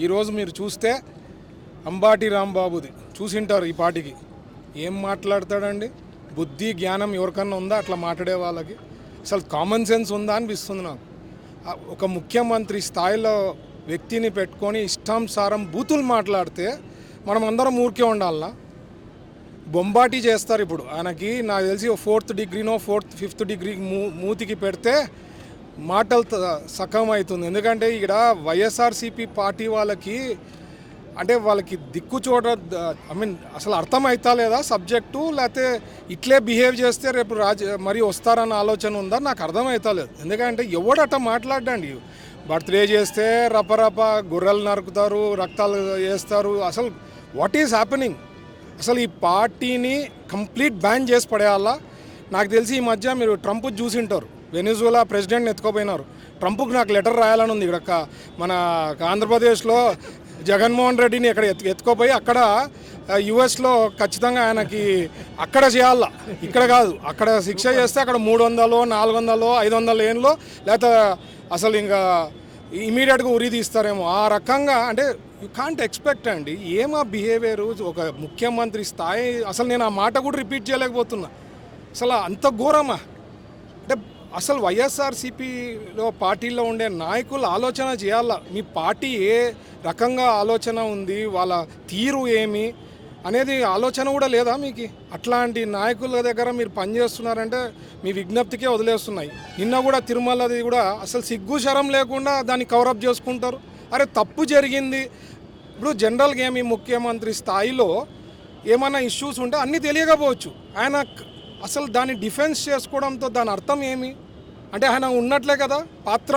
ఈరోజు మీరు చూస్తే అంబాటి రాంబాబుది చూసింటారు. ఈ పాటికి ఏం మాట్లాడతాడండి? బుద్ధి జ్ఞానం ఎవరికన్నా ఉందా అట్లా మాట్లాడే వాళ్ళకి? అసలు కామన్ సెన్స్ ఉందా అనిపిస్తుంది నాకు. ఒక ముఖ్యమంత్రి స్థాయిలో వ్యక్తిని పెట్టుకొని ఇష్టానుసారం బూతులు మాట్లాడితే మనం అందరం ఊరికే ఉండాలనా? బొంబాటి చేస్తారు ఇప్పుడు ఆయనకి. నాకు తెలిసి 4th డిగ్రీనో 5th డిగ్రీ మూతికి పెడితే మాటలు సకం అవుతుంది. ఎందుకంటే ఇక్కడ వైఎస్ఆర్సీపీ పార్టీ వాళ్ళకి అంటే వాళ్ళకి దిక్కు చూడ అసలు అర్థం అవుతా లేదా సబ్జెక్టు, లేకపోతే ఇట్లే బిహేవ్ చేస్తే రేపు మరి వస్తారన్న ఆలోచన ఉందా? నాకు అర్థం అవుతా లేదు. ఎందుకంటే ఎవడట మాట్లాడండి. బర్త్డే చేస్తే రపరప గొర్రెలు నరుకుతారు, రక్తాలు వేస్తారు. అసలు వాట్ ఈజ్ హ్యాపెనింగ్? అసలు ఈ పార్టీని కంప్లీట్ బ్యాన్ చేసి పడేయాలా. నాకు తెలిసి ఈ మధ్య మీరు ట్రంప్ చూసింటారు. వెనిజులా ప్రెసిడెంట్ని ఎత్తుకోపోయినారు. ట్రంప్కి నాకు లెటర్ రాయాలని ఉంది. ఇక్కడ మన ఆంధ్రప్రదేశ్లో జగన్మోహన్ రెడ్డిని ఇక్కడ ఎత్తుకోపోయి అక్కడ యుఎస్లో ఖచ్చితంగా ఆయనకి అక్కడ చేయాల, ఇక్కడ కాదు. అక్కడ శిక్ష చేస్తే అక్కడ 300, 400, 500 ఏళ్ళలో లేకపోతే అసలు ఇంకా ఇమీడియట్గా ఉరి తీస్తారేమో. ఆ రకంగా అంటే యూ కాంట్ ఎక్స్పెక్ట్ అండి. ఏమా బిహేవియర్ ఒక ముఖ్యమంత్రి స్థాయి. అసలు నేను ఆ మాట కూడా రిపీట్ చేయలేకపోతున్నా. అసలు అంత ఘోరమా? అంటే అసలు వైఎస్ఆర్సీపీలో పార్టీలో ఉండే నాయకులు ఆలోచన చేయాలా. మీ పార్టీ ఏ రకంగా ఆలోచన ఉంది, వాళ్ళ తీరు ఏమి అనేది ఆలోచన కూడా లేదా మీకు? అట్లాంటి నాయకుల దగ్గర మీరు పనిచేస్తున్నారంటే మీ విజ్ఞప్తికే వదిలేస్తున్నాయి. నిన్న కూడా తిరుమలది కూడా అసలు సిగ్గు శరం లేకుండా దాన్ని కవరప్ చేసుకుంటారు. అరే తప్పు జరిగింది. ఇప్పుడు జనరల్గా ఏమి ముఖ్యమంత్రి స్థాయిలో ఏమైనా ఇష్యూస్ ఉంటే అన్నీ తెలియకపోవచ్చు. ఆయన అసలు దాన్ని డిఫెన్స్ చేసుకోవడంతో దాని అర్థం ఏమి? అంటే ఆయన ఉన్నట్లే కదా పాత్ర.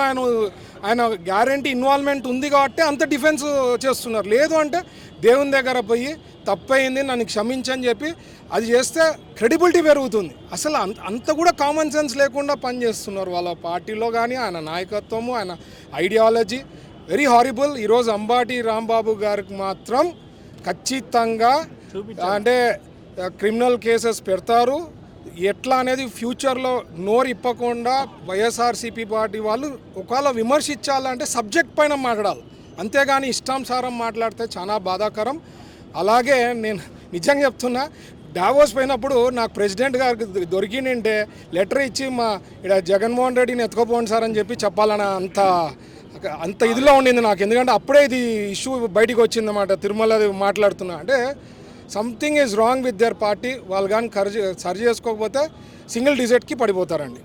ఆయన గ్యారంటీ ఇన్వాల్వ్మెంట్ ఉంది కాబట్టి అంత డిఫెన్స్ చేస్తున్నారు. లేదు అంటే దేవుని దగ్గర పోయి తప్పయింది నన్ను క్షమించని చెప్పి అది చేస్తే క్రెడిబిలిటీ పెరుగుతుంది. అసలు అంత కూడా కామన్ సెన్స్ లేకుండా పనిచేస్తున్నారు వాళ్ళ పార్టీలో. కానీ ఆయన నాయకత్వము, ఆయన ఐడియాలజీ వెరీ హారిబుల్. ఈరోజు అంబాటి రాంబాబు గారికి మాత్రం ఖచ్చితంగా అంటే క్రిమినల్ కేసెస్ పెడతారు. ఎట్లా అనేది ఫ్యూచర్లో నోరు ఇప్పకుండా వైఎస్ఆర్సీపీ పార్టీ వాళ్ళు ఒకవేళ విమర్శించాలంటే సబ్జెక్ట్ పైన మాట్లాడాలి. అంతేగాని ఇష్టానుసారం మాట్లాడితే చాలా బాధాకరం. అలాగే నేను నిజంగా చెప్తున్నా, డావోస్ పోయినప్పుడు నాకు ప్రెసిడెంట్ గారికి దొరికిందంటే లెటర్ ఇచ్చి మా ఇక్కడ జగన్మోహన్ రెడ్డిని ఎత్తుకోపోండి సార్ అని చెప్పి చెప్పాలని అంత ఇదిలో ఉండింది నాకు. ఎందుకంటే అప్పుడే ఇది ఇష్యూ బయటికి వచ్చిందన్నమాట. తిరుమల మాట్లాడుతున్నా అంటే something is wrong with their party. వాళ్ళు కానీ సరి చేసుకోకపోతే సింగిల్ డిజిట్కి పడిపోతారండి.